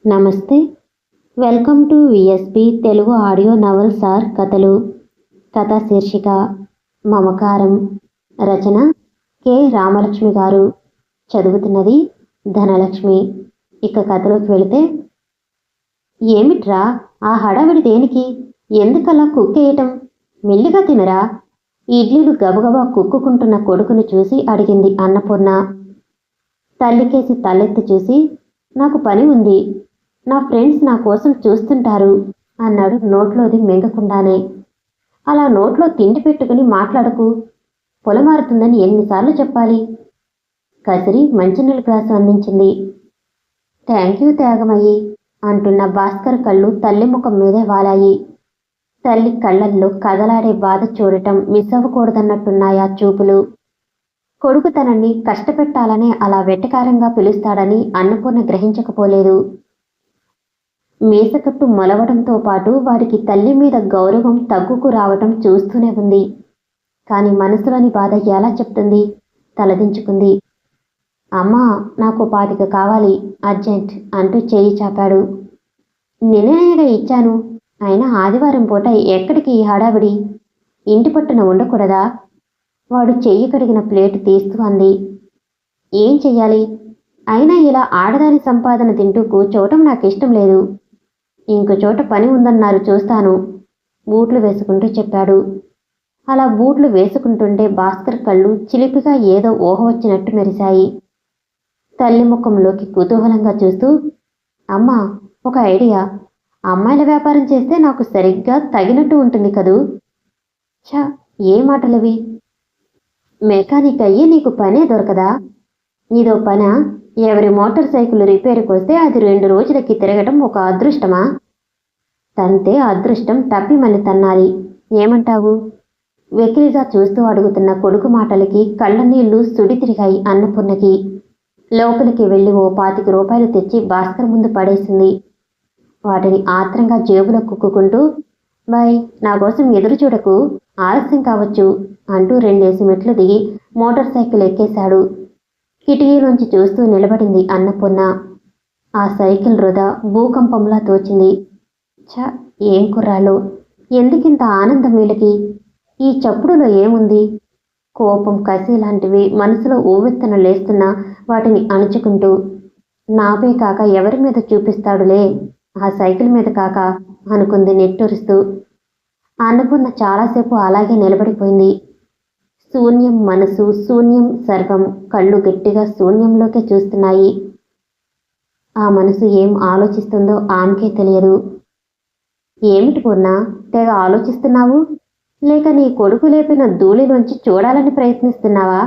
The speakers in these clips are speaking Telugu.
నమస్తే. Welcome to VSP Telugu audio novels or కథలు. కథ శీర్షిక మమకారం. రచన కె రామలక్ష్మి గారు. చదువుతున్నది ధనలక్ష్మి. ఇక కథలోకి వెళితే, ఏమిట్రా ఆ హడావిడి దేనికి? ఎందుకలా కుక్కేయటం? మెల్లిగా తినరా? ఇడ్లీలు గబగబా కుక్కుకుంటున్న కొడుకును చూసి అడిగింది అన్నపూర్ణ. తల్లికేసి తలెత్తి చూసి, నాకు పని ఉంది, నా ఫ్రెండ్స్ నా కోసం చూస్తుంటారు అన్నాడు నోట్లోది మింగకుండానే. అలా నోట్లో తిండి పెట్టుకుని మాట్లాడకు, పొలమారుతుందని ఎన్నిసార్లు చెప్పాలి? కసిరి మంచినీళ్ళ గ్లాసు అందించింది. థ్యాంక్ యూ త్యాగమయ్యి అంటున్న భాస్కర్ కళ్ళు తల్లి ముఖం మీదే వాలాయి. తల్లి కళ్ళల్లో కదలాడే బాధ చూడటం మిస్ అవ్వకూడదన్నట్టున్నాయా చూపులు. కొడుకు తనని కష్టపెట్టాలనే అలా వెటకారంగా పిలుస్తాడని అన్నపూర్ణ గ్రహించకపోలేదు. మీసకట్టు మొలవడంతో పాటు వాడికి తల్లి మీద గౌరవం తగ్గుకు రావటం చూస్తూనే ఉంది. కాని మనసులోని బాధ ఎలా చెప్తుంది? తలదించుకుంది. అమ్మా, నాకు 25 కావాలి, అర్జెంట్ అంటూ చేయి చాపాడు. నిన్ననేగా ఇచ్చాను, అయినా ఆదివారం పూట ఎక్కడికి ఈ హడావిడి? ఇంటి పట్టున ఉండకూడదా? వాడు చెయ్యి కడిగిన ప్లేటు తీస్తూ అంది. ఏం చెయ్యాలి? అయినా ఇలా ఆడదాని సంపాదన తింటూ కూర్చోవటం నాకిష్టం లేదు. ఇంకో చోట పని ఉందన్నారు, చూస్తాను బూట్లు వేసుకుంటూ చెప్పాడు. అలా బూట్లు వేసుకుంటుంటే భాస్కర్ కళ్ళు చిలిపిగా ఏదో ఊహ వచ్చినట్టు మెరిశాయి. తల్లి ముఖంలోకి కుతూహలంగా చూస్తూ, అమ్మా, ఒక ఐడియా. అమ్మాయిల వ్యాపారం చేస్తే నాకు సరిగ్గా తగినట్టు ఉంటుంది కదూ? ఛా, ఏ మాటలవి? మెకానిక్ అయ్యి నీకు పనే దొరకదా? ఇదో పనా? ఎవరి మోటార్ సైకిల్ రిపేరుకు వస్తే అది 2 రోజులకి తిరగటం ఒక అదృష్టమా? తంతే అదృష్టం టప్పిమని తన్నాలి. ఏమంటావు? వెకిలిగా చూస్తూ అడుగుతున్న కొడుకు మాటలకి కళ్ళ నీళ్లు సుడి తిరిగాయి అన్నపూర్ణకి. లోపలికి వెళ్ళి ఓ 25 రూపాయలు తెచ్చి భాస్కర్ ముందు పడేసింది. వాటిని ఆత్రంగా జేబులో కుక్కుకుంటూ, బాయ్, నా కోసం ఎదురు చూడకు, ఆలస్యం కావచ్చు అంటూ 2 మెట్లు దిగి మోటార్ సైకిల్ ఎక్కేశాడు. కిటికీలోంచి చూస్తూ నిలబడింది అన్నపూర్ణ. ఆ సైకిల్ వృధా భూకంపంలా తోచింది. ఛ, ఏం కుర్రాళ్ళు! ఎందుకింత ఆనందం వీళ్ళకి? ఈ చప్పుడులో ఏముంది? కోపం, కసి లాంటివి మనసులో ఊవెత్తన లేస్తున్నా వాటిని అణుచుకుంటూ, నాపే కాక ఎవరి మీద చూపిస్తాడులే, ఆ సైకిల్ మీద కాక అనుకుంది నిట్టూరుస్తూ. అన్నపూర్ణ చాలాసేపు అలాగే నిలబడిపోయింది. శూన్యం మనసు, శూన్యం సర్వం. కళ్ళు గట్టిగా శూన్యంలోకే చూస్తున్నాయి. ఆ మనసు ఏం ఆలోచిస్తుందో ఆమెకే తెలియదు. ఏమిటి పూర్ణ, తెగ ఆలోచిస్తున్నావు? లేక నీ కొడుకు లేపిన ధూళిలోంచి చూడాలని ప్రయత్నిస్తున్నావా?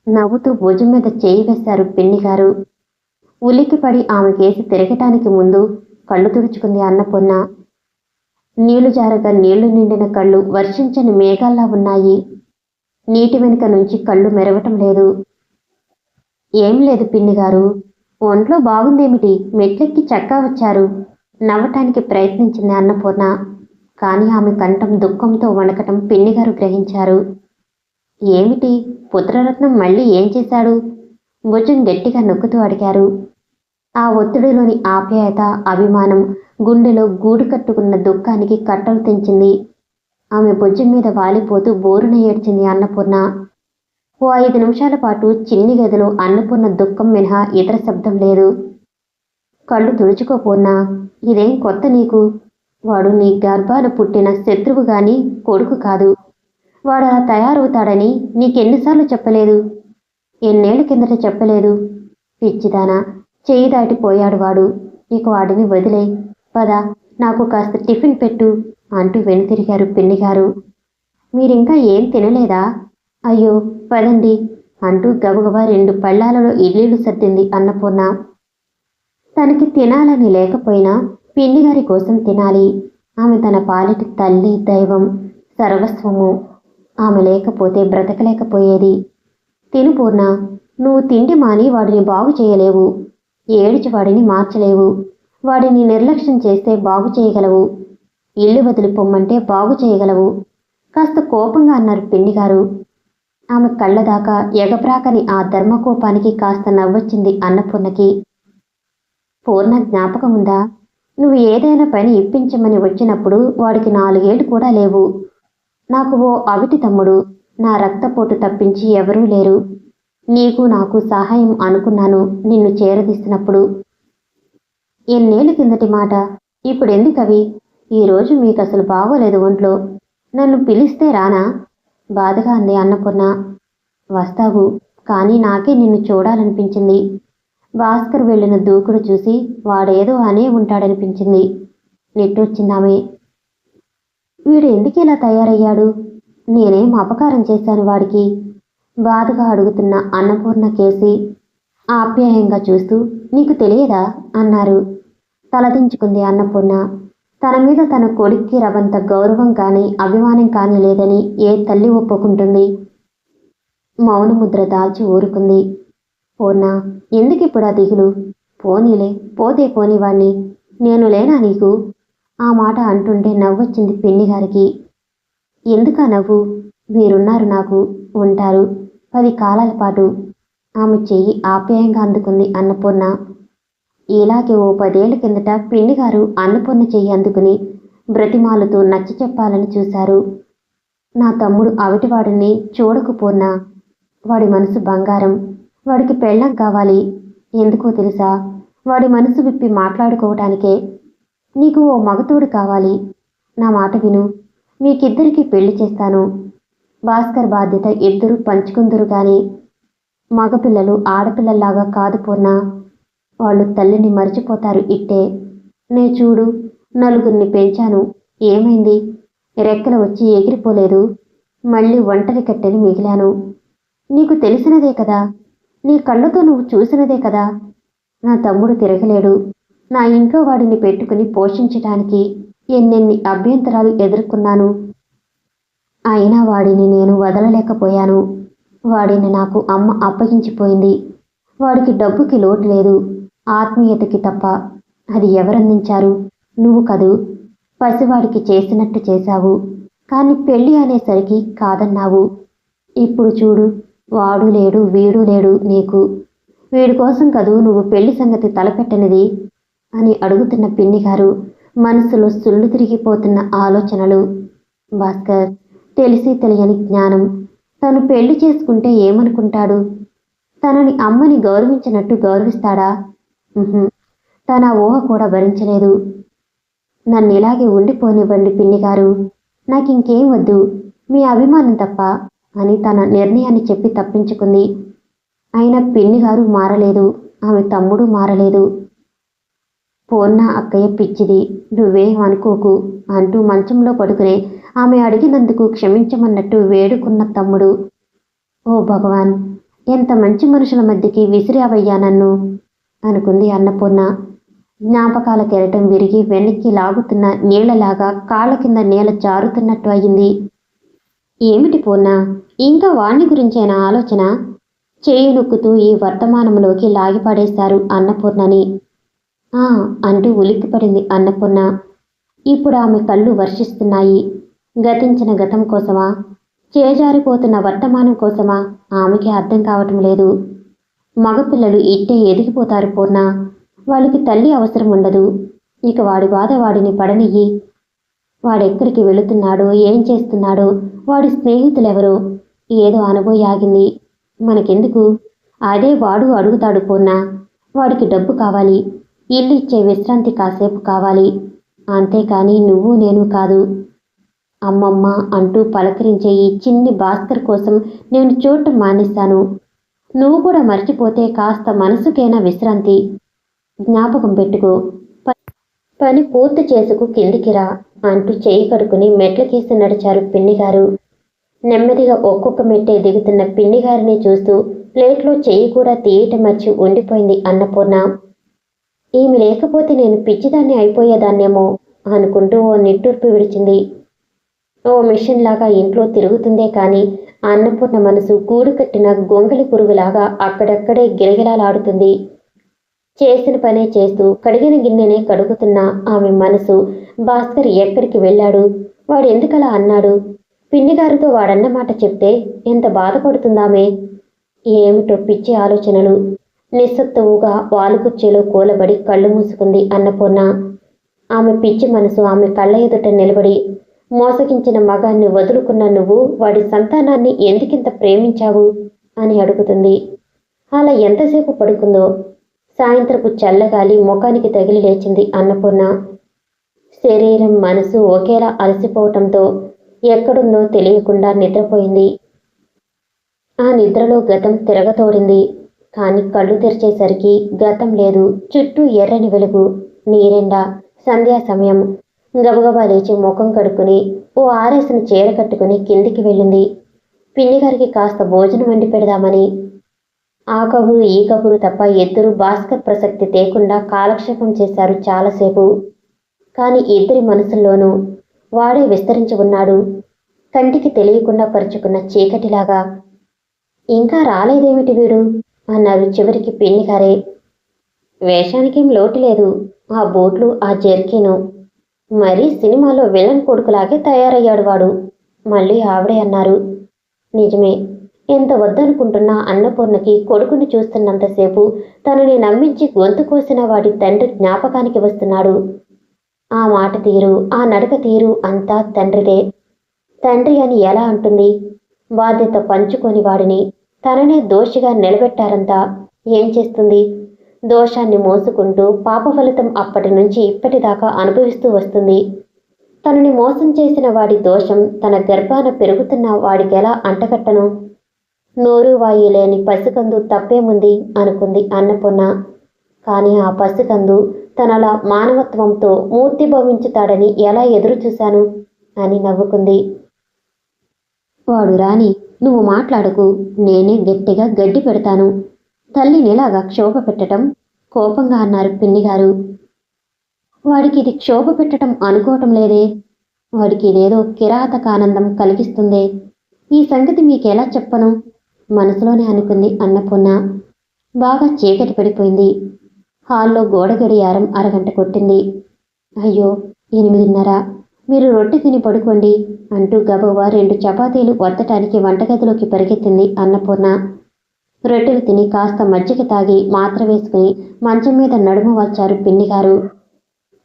నవ్వుతూ భుజం మీద చేయి వేశారు పిన్నిగారు. ఉలిక్కిపడి ఆమె కేసి తిరగటానికి ముందు కళ్ళు తుడుచుకుంది అన్నపూర్ణ. నీళ్లు జారగా నీళ్లు నిండిన కళ్ళు వర్షించని మేఘాల్లా ఉన్నాయి. నీటి వెనుక నుంచి కళ్ళు మెరవటం లేదు. ఏం లేదు పిన్నిగారు, ఒంట్లో బాగుందేమిటి? మెట్లెక్కి చక్కా వచ్చారు నవ్వటానికి ప్రయత్నించింది అన్నపూర్ణ. కానీ ఆమె కంఠం దుఃఖంతో వణకటం పిన్నిగారు గ్రహించారు. ఏమిటి? పుత్రరత్నం మళ్ళీ ఏం చేశాడు? భుజం గట్టిగా నొక్కుతూ అడిగారు. ఆ ఒత్తిడిలోని ఆప్యాయత, అభిమానం గుండెలో గూడు కట్టుకున్న దుఃఖానికి కట్టలు తెంచింది. ఆమె భుజం మీద వాలిపోతూ బోరున ఏడ్చింది అన్నపూర్ణ. ఓ 5 నిమిషాల పాటు చిన్ని గదిలో అన్నపూర్ణ దుఃఖం మినహా ఇతర శబ్దం లేదు. కళ్ళు తుడుచుకోపోన్నా, ఇదేం కొత్త నీకు? వాడు నీ గర్భాన పుట్టిన శత్రువు గాని కొడుకు కాదు. వాడు అలా తయారవుతాడని నీకెన్నిసార్లు చెప్పలేదు? ఎన్నేళ్ల కిందట చెప్పలేదు? పిచ్చిదానా, చెయ్యి దాటిపోయాడు వాడు. ఇక వాడిని వదిలే. పద, నాకు కాస్త టిఫిన్ పెట్టు అంటూ వెనుతిరిగారు పిన్నిగారు. మీరింకా ఏం తినలేదా? అయ్యో, పదండి అంటూ గబగబా 2 పళ్ళాలలో ఇడ్లీలు సర్దింది అన్నపూర్ణ. తనకి తినాలని లేకపోయినా పిన్నిగారి కోసం తినాలి. ఆమె తన పాలిటి తల్లి, దైవం, సర్వస్వము. ఆమె లేకపోతే బ్రతకలేకపోయేది. తిను పూర్ణ, నువ్వు తిండి మాని వాడిని బాగు చేయలేవు. ఏడిచి వాడిని మార్చలేవు. వాడిని నిర్లక్ష్యం చేస్తే బాగు చేయగలవు. ఇల్లు వదిలిపోమ్మంటే బాగు చేయగలవు. కాస్త కోపంగా అన్నారు పిన్నిగారు. ఆమె కళ్ళదాకా ఎగబ్రాకని ఆ ధర్మకోపానికి కాస్త నవ్వొచ్చింది అన్నపూర్ణకి. పూర్ణ జ్ఞాపకం ఉందా? నువ్వు ఏదైనా పని ఇప్పించమని వచ్చినప్పుడు వాడికి 4 ఏళ్ళు కూడా లేవు. నాకు ఓ అవిటి తమ్ముడు, నా రక్తపోటు తప్పించి ఎవరూ లేరు. నీకు నాకు సహాయం అనుకున్నాను నిన్ను చేరదీసినప్పుడు. ఎన్నేళ్ల కిందటి మాట. ఇప్పుడెందుకవి? ఈరోజు మీకసలు బాగోలేదు ఒంట్లో. నన్ను పిలిస్తే రానా? బాధగా అంది అన్నపూర్ణ. వస్తావు, కానీ నాకే నిన్ను చూడాలనిపించింది. భాస్కర్ వెళ్ళిన దూకుడు చూసి వాడేదో అనే ఉంటాడనిపించింది. నిట్టూర్చిందామె. వీడు ఎందుకిలా తయారయ్యాడు? నేనేం అపకారం చేశాను వాడికి? బాధగా అడుగుతున్న అన్నపూర్ణ కేసి ఆప్యాయంగా చూస్తూ, నీకు తెలియదా అన్నారు. తలదించుకుంది అన్నపూర్ణ. తన మీద తన కొడుక్కి రవంత గౌరవం కానీ అభిమానం కానీ లేదని ఏ తల్లి ఒప్పుకుంటుంది? మౌనముద్ర దాల్చి ఊరుకుంది. పూర్ణ, ఎందుకిప్పుడు ఆ దిగులు? పోనీలే, పోతే పోనివాణ్ణి. నేను లేనా నీకు? ఆ మాట అంటుంటే నవ్వొచ్చింది పిన్నిగారికి. ఎందుకా నవ్వు? మీరున్నారు నాకు, ఉంటారు 10 కాలాల పాటు. ఆమె చెయ్యి ఆప్యాయంగా అందుకుంది అన్నపూర్ణ. ఇలాగే ఓ 10 ఏళ్ల కిందట పిన్నిగారు అన్నపూర్ణ చెయ్యి అందుకుని బ్రతిమాలుతూ నచ్చ చెప్పాలని చూశారు. నా తమ్ముడు అవిటివాడిని చూడకు పూర్ణ. వాడి మనసు బంగారం. వాడికి పెళ్ళం కావాలి. ఎందుకో తెలుసా? వాడి మనసు విప్పి మాట్లాడుకోవటానికే. నీకు ఓ మగతోడు కావాలి. నా మాట విను. మీకిద్దరికీ పెళ్లి చేస్తాను. భాస్కర్ బాధ్యత ఇద్దరూ పంచుకుందరు గాని మగపిల్లలు ఆడపిల్లల్లాగా కాదు పూర్ణ. వాళ్ళు తల్లిని మర్చిపోతారు ఇట్టే. నే చూడు, నలుగురిని పెంచాను. ఏమైంది? రెక్కలు వచ్చి ఎగిరిపోలేదు. మళ్ళీ ఒంటరి కట్టెని మిగిలాను. నీకు తెలిసినదే కదా, నీ కళ్ళతో నువ్వు చూసినదే కదా. నా తమ్ముడు తిరగలేడు. నా ఇంట్లో వాడిని పెట్టుకుని పోషించటానికి ఎన్నెన్ని అభ్యంతరాలు ఎదుర్కొన్నాను. అయినా వాడిని నేను వదలలేకపోయాను. వాడిని నాకు అమ్మ అప్పగించిపోయింది. వాడికి డబ్బుకి లోటు లేదు, ఆత్మీయతకి తప్ప. అది ఎవరందించారు? నువ్వు కదూ. పసివాడికి చేసినట్టు చేశావు, కానీ పెళ్ళి అనేసరికి కాదన్నావు. ఇప్పుడు చూడు, వాడు లేడు, వీడు లేడు నీకు. వీడి కోసం కదూ నువ్వు పెళ్లి సంగతి తలపెట్టనిది అని అడుగుతున్న పిన్నిగారు మనసులో సుళ్ళు తిరిగిపోతున్న ఆలోచనలు. భాస్కర్, తెలిసి తెలియని జ్ఞానం. తను పెళ్లి చేసుకుంటే ఏమనుకుంటాడు? తనని అమ్మని గౌరవించినట్టు గౌరవిస్తాడా? తన ఊహ కూడా భరించలేదు. నన్నిలాగే ఉండిపోనివ్వండి పిన్నిగారు, నాకింకేం వద్దు, మీ అభిమానం తప్ప అని తన నిర్ణయాన్ని చెప్పి తప్పించుకుంది. అయినా పిన్నిగారు మారలేదు, ఆమె తమ్ముడు మారలేదు. పూర్ణ అక్కయ్య పిచ్చిది, నువ్వేం అనుకోకు అంటూ మంచంలో పడుకునే ఆమె అడిగినందుకు క్షమించమన్నట్టు వేడుకున్న తమ్ముడు. ఓ భగవాన్, ఎంత మంచి మనుషుల మధ్యకి విసిరావయ్యా నన్ను అనుకుంది అన్నపూర్ణ. జ్ఞాపకాల కెరటం విరిగి వెనక్కి లాగుతున్న నీళ్లలాగా కాళ్ళ కింద నేల జారుతున్నట్టు అయింది. ఏమిటి పూర్ణ, ఇంకా వాణ్ణి గురించేనా ఆలోచన? చేయి నొక్కుతూ ఈ వర్తమానంలోకి లాగిపడేశారు అన్నపూర్ణని. అంటూ ఉలిక్కిపడింది అన్నపూర్ణ. ఇప్పుడు ఆమె కళ్ళు వర్షిస్తున్నాయి. గతించిన గతం కోసమా, చేజారిపోతున్న వర్తమానం కోసమా ఆమెకి అర్థం కావటం లేదు. మగపిల్లలు ఇట్టే ఎదిగిపోతారు పూర్ణ. వాళ్ళకి తల్లి అవసరం ఉండదు. ఇక వాడి బాధ వాడిని పడనియ్యి. వాడెక్కడికి వెళుతున్నాడో, ఏం చేస్తున్నాడో, వాడి స్నేహితులెవరో, ఏదో అనుభూతి ఆగింది. మనకెందుకు? అదే వాడు అడుగుతాడు పూర్ణ. వాడికి డబ్బు కావాలి, ఇల్లు ఇచ్చే విశ్రాంతి కాసేపు కావాలి. అంతేకాని నువ్వు నేను కాదు. అమ్మమ్మ అంటూ పలకరించే ఈ చిన్ని భాస్కర్ కోసం నేను చూడటం మానేశాను. నువ్వు కూడా మర్చిపోతే కాస్త మనసుకైనా విశ్రాంతి. జ్ఞాపకం పెట్టుకో. పని పూర్తి చేసుకు కిందికిరా అంటూ చేయి కడుకుని మెట్లకేసి నడిచారు పిన్నిగారు. నెమ్మదిగా ఒక్కొక్క మెట్టే దిగుతున్న పిన్నిగారిని చూస్తూ ప్లేట్లో చెయ్యి కూడా తీయటం మర్చి ఉండిపోయింది అన్నపూర్ణ. ఈమె లేకపోతే నేను పిచ్చిదాన్ని అయిపోయేదాన్నేమో అనుకుంటూ ఓ నిట్టూర్పు విడిచింది. ఓ మిషన్ లాగా ఇంట్లో తిరుగుతుందే కానీ అన్నపూర్ణ మనసు గూడు కట్టిన గొంగళి పురుగులాగా అక్కడక్కడే గిలగిలాలాడుతుంది. చేసిన పనే చేస్తూ కడిగిన గిన్నెనే కడుగుతున్న ఆమె మనసు భాస్కర్ ఎక్కడికి వెళ్ళాడు, వాడు ఎందుకలా అన్నాడు, పిన్నిగారితో వాడన్న మాట చెప్తే ఎంత బాధపడుతుందామే? ఏమిటో పిచ్చి ఆలోచనలు. నిస్సత్తువుగా వాలుకుర్చీలో కూలబడి కళ్ళు మూసుకుంది అన్నపూర్ణ. ఆమె పిచ్చి మనసు ఆమె కళ్ళ ఎదుట నిలబడి, మోసగించిన మగాన్ని వదులుకున్న నువ్వు వాడి సంతానాన్ని ఎందుకింత ప్రేమించావు అని అడుగుతుంది. అలా ఎంతసేపు పడుకుందో. సాయంత్రపు చల్లగాలి ముఖానికి తగిలి లేచింది అన్నపూర్ణ. శరీరం మనసు ఒకేలా అలసిపోవటంతో ఎక్కడుందో తెలియకుండా నిద్రపోయింది. ఆ నిద్రలో గతం తిరగతోడింది. కాని కళ్ళు తెరిచేసరికి గతం లేదు. చుట్టూ ఎర్రని వెలుగు, నీరెండ, సంధ్యా సమయం. గబగబా లేచి ముఖం కడుక్కుని ఓ ఆరేసిన చీర కట్టుకుని కిందికి వెళ్ళింది. పిన్నిగారికి కాస్త భోజనం వండి పెడదామని. ఆ కబురు ఈ కబురు తప్ప ఇద్దరు భాస్కర్ ప్రసక్తి తేకుండా కాలక్షేపం చేశారు చాలాసేపు. కాని ఇద్దరి మనసుల్లోనూ వాడే విస్తరించి ఉన్నాడు, కంటికి తెలియకుండా పరుచుకున్న చీకటిలాగా. ఇంకా రాలేదేమిటి వీడు అన్నారు చివరికి పిన్నిగారే. వేషానికేం లోటు లేదు. ఆ బూట్లు, ఆ జెర్కీను. మరీ సినిమాలో విలన్ కొడుకులాగే తయారయ్యాడు వాడు. మళ్ళీ ఆవిడే అన్నారు. నిజమే. ఎంత వద్దనుకుంటున్నా అన్నపూర్ణకి కొడుకుని చూస్తున్నంతసేపు తనని నమ్మించి గొంతు కోసిన వాడి తండ్రి జ్ఞాపకానికి వస్తున్నాడు. ఆ మాట తీరు, ఆ నడక తీరు అంతా తండ్రిదే. తండ్రి అని ఎలా అంటుంది? బాధ్యత పంచుకొని వాడిని తననే దోషిగా నిలబెట్టారంతా. ఏం చేస్తుంది? దోషాన్ని మోసుకుంటూ పాప ఫలితం అప్పటి నుంచి ఇప్పటిదాకా అనుభవిస్తూ వస్తుంది. తనని మోసం చేసిన వాడి దోషం తన గర్భాన పెరుగుతున్న వాడికెలా అంటకట్టను? నోరు వాయి లేని పసికందు తప్పేముంది అనుకుంది అన్నపూర్ణ. కానీ ఆ పసికందు తనలా మానవత్వంతో మూర్తిభవించుతాడని ఎలా ఎదురు చూశాను అని నవ్వుకుంది. వాడు రాని, నువ్వు మాట్లాడకు. నేనే గట్టిగా గడ్డి పెడతాను. తల్లినిలాగా క్షోభ పెట్టటం కోపంగా అన్నారు పిన్నిగారు. వాడికి ఇది క్షోభ పెట్టడం అనుకోవటం లేదే. వాడికి ఇదేదో కిరాతకానందం కలిగిస్తుందే. ఈ సంగతి మీకెలా చెప్పను మనసులోనే అనుకుంది అన్నపూర్ణ. బాగా చీకటి పడిపోయింది. హాల్లో గోడ గడియారం అరగంట కొట్టింది. అయ్యో 8:30. మీరు రొట్టె తిని పడుకోండి అంటూ గబగబా 2 చపాతీలు వత్తటానికి వంటగదిలోకి పరిగెత్తింది అన్నపూర్ణ. రొట్టెలు తిని కాస్త మజ్జిగ తాగి మాత్ర వేసుకుని మంచం మీద నడుము వాల్చారు పిన్నిగారు.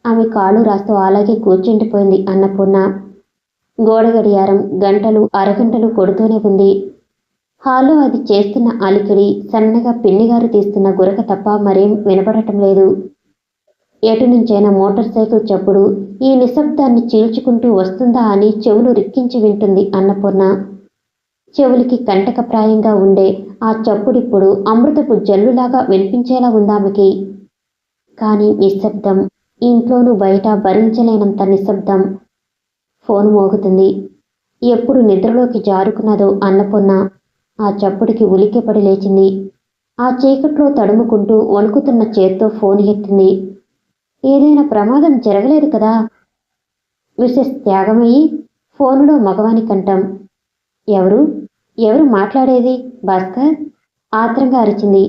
ఆమె కాళ్ళు రాస్తూ అలాగే కూర్చుండిపోయింది అన్నపూర్ణ. గోడ గడియారం గంటలు అరగంటలు కొడుతూనే ఉంది. హాల్లో అది చేస్తున్న అలికిడి, సన్నగా పిన్నిగారు తీస్తున్న గురక తప్ప మరేం వినపడటం లేదు. ఎటు నుంచైనా మోటార్ సైకిల్ చప్పుడు ఈ నిశ్శబ్దాన్ని చీల్చుకుంటూ వస్తుందా అని చెవులు రిక్కించి వింటుంది అన్నపూర్ణ. చెవులకి కంటకప్రాయంగా ఉండే ఆ చప్పుడిప్పుడు అమృతపు జల్లులాగా వినిపించేలా ఉందామెకి. కానీ నిశ్శబ్దం. ఇంట్లోనూ బయట భరించలేనంత నిశ్శబ్దం. ఫోన్ మోగుతుంది. ఎప్పుడు నిద్రలోకి జారుకున్నదో అన్నపూర్ణ ఆ చప్పుడికి ఉలిక్కిపడి లేచింది. ఆ చీకట్లో తడుముకుంటూ వణుకుతున్న చేత్తో ఫోన్ ఎత్తింది. ఏదైనా ప్రమాదం జరగలేదు కదా? మిసెస్ త్యాగమయ్యి ఫోనులో మగవాని కంఠం. ఎవరు మాట్లాడేది? భాస్కర్ ఆత్రంగా అరిచింది.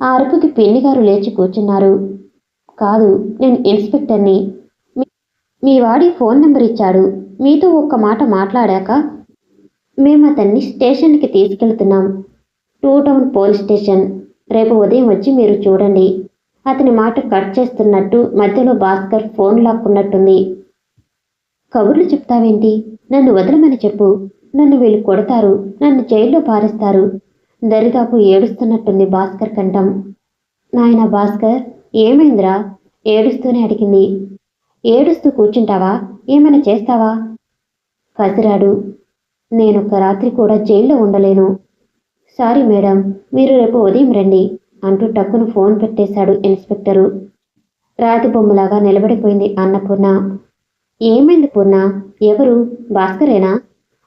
ఆ అరుపుకి పిన్నిగారు లేచి కూర్చున్నారు. కాదు, నేను ఇన్స్పెక్టర్ని. మీ వాడి ఫోన్ నెంబర్ ఇచ్చాడు. మీతో ఒక్క మాట మాట్లాడాక మేము అతన్ని స్టేషన్కి తీసుకెళ్తున్నాం. 2 టౌన్ పోలీస్ స్టేషన్. రేపు ఉదయం వచ్చి మీరు చూడండి. అతని మాట కట్ చేస్తున్నట్టు మధ్యలో భాస్కర్ ఫోన్ లాక్కున్నట్టుంది. కబుర్లు చెప్తావేంటి? నన్ను వదలమని చెప్పు. నన్ను వీళ్ళు కొడతారు. నన్ను జైల్లో పారేస్తారు. దరిదాపు ఏడుస్తున్నట్టుంది భాస్కర్ కంఠం. నాయనా భాస్కర్, ఏమైందిరా? ఏడుస్తూనే అడిగింది. ఏడుస్తూ కూర్చుంటావా? ఏమైనా చేస్తావా? కసిరాడు. నేనొక్క రాత్రి కూడా జైల్లో ఉండలేను. సారీ మేడం, మీరు రేపు ఉదయం రండి అంటూ టక్కును ఫోన్ పెట్టేశాడు ఇన్స్పెక్టరు. రాతి బొమ్మలాగా నిలబడిపోయింది అన్నపూర్ణ. ఏమైంది పూర్ణ? ఎవరు? భాస్కరేనా?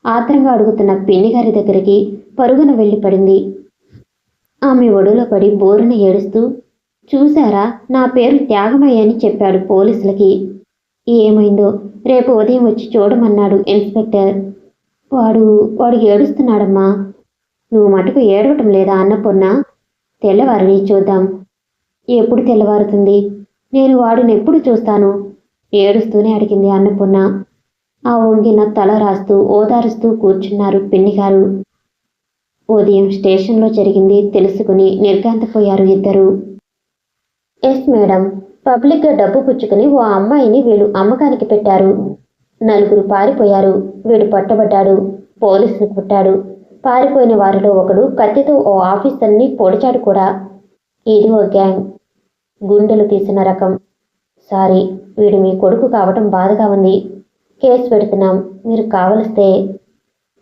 ఆత్రంగా అడుగుతున్న పిన్నిగారి దగ్గరికి పరుగున వెళ్ళి పడింది. ఆమె ఒడిలో పడి బోరున ఏడుస్తూ, చూశారా, నా పేరు త్యాగమయ్య అని చెప్పాడు పోలీసులకి. ఏమైందో రేపు ఉదయం వచ్చి చూడమన్నాడు ఇన్స్పెక్టర్. వాడు ఏడుస్తున్నాడమ్మా. నువ్వు మటుకు ఏడవటం లేదా అన్నపూర్ణ? తెల్లవారిని చూద్దాం. ఎప్పుడు తెల్లవారుతుంది? నేను వాడిని ఎప్పుడు చూస్తాను? ఏడుస్తూనే అడిగింది అన్నపూర్ణ. ఆ వంగిన తల రాస్తూ ఓదారుస్తూ కూర్చున్నారు పిన్నిగారు. ఉదయం స్టేషన్లో జరిగింది తెలుసుకుని నిర్ఘాంతపోయారు ఇద్దరు. ఎస్ మేడం, పబ్లిక్గా డబ్బు పుచ్చుకుని ఓ అమ్మాయిని వీళ్ళు అమ్మకానికి పెట్టారు. 4 పారిపోయారు. వీడు పట్టబడ్డాడు. పోలీసులు కొట్టాడు. పారిపోయిన వారిలో ఒకడు కత్తితో ఓ ఆఫీసర్ని పొడిచాడు కూడా. ఇది ఓ గ్యాంగ్. గుండెలు తీసిన రకం. సారీ, వీడు మీ కొడుకు కావటం బాధగా ఉంది. కేసు పెడుతున్నాం. మీరు కావలిస్తే.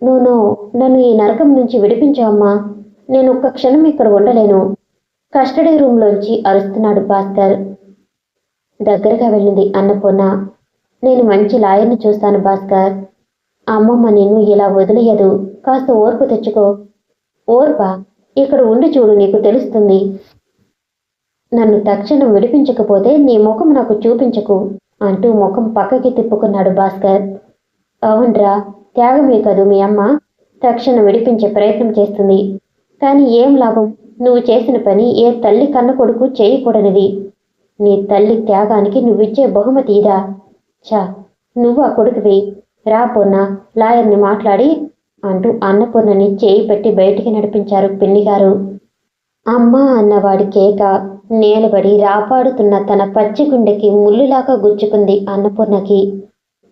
నో, నన్ను ఈ నరకం నుంచి విడిపించవమ్మా. నేను ఒక్క క్షణం ఇక్కడ ఉండలేను. కస్టడీ రూమ్లోంచి అరుస్తున్నాడు భాస్కర్. దగ్గరగా వెళ్ళింది అన్నపూర్ణ. నేను మంచి లాయర్ని చూస్తాను భాస్కర్. అమ్మమ్మ నిన్ను ఇలా వదిలేయదు. కాస్త ఓర్పు తెచ్చుకో. ఓర్పా? ఇక్కడ ఉండి చూడు, నీకు తెలుస్తుంది. నన్ను తక్షణం విడిపించకపోతే నీ ముఖం నాకు చూపించకు అంటూ ముఖం పక్కకి తిప్పుకున్నాడు భాస్కర్. అవునరా, త్యాగమే కదూ మీ అమ్మ. తక్షణం విడిపించే ప్రయత్నం చేస్తుంది. కానీ ఏం లాభం? నువ్వు చేసిన పని ఏ తల్లి కన్న కొడుకు చేయకూడనిది. నీ తల్లి త్యాగానికి నువ్విచ్చే బహుమతి ఇదా? చా, నువ్వు ఆ కొడుకువి. రాపోన్నా, లాయర్ని మాట్లాడి అంటూ అన్నపూర్ణని చేయి పెట్టి బయటికి నడిపించారు పిన్నిగారు. అమ్మ అన్నవాడి కేక నేలబడి రాపాడుతున్న తన పచ్చి గుండెకి ముల్లులాగా గుచ్చుకుంది అన్నపూర్ణకి.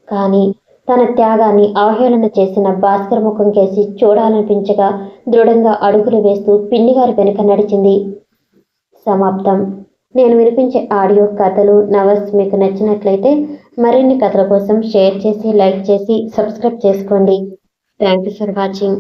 కానీ తన త్యాగాన్ని అవహేళన చేసిన భాస్కర్ ముఖం కేసి చూడాలనిపించగా దృఢంగా అడుగులు వేస్తూ పిన్నిగారి వెనుక నడిచింది. సమాప్తం. నేను వినిపించే ఆడియో కథలు, నవల్స్ మీకు నచ్చినట్లయితే మరిన్ని కథల కోసం షేర్ చేసి, లైక్ చేసి, సబ్స్క్రైబ్ చేసుకోండి. Thank you for watching.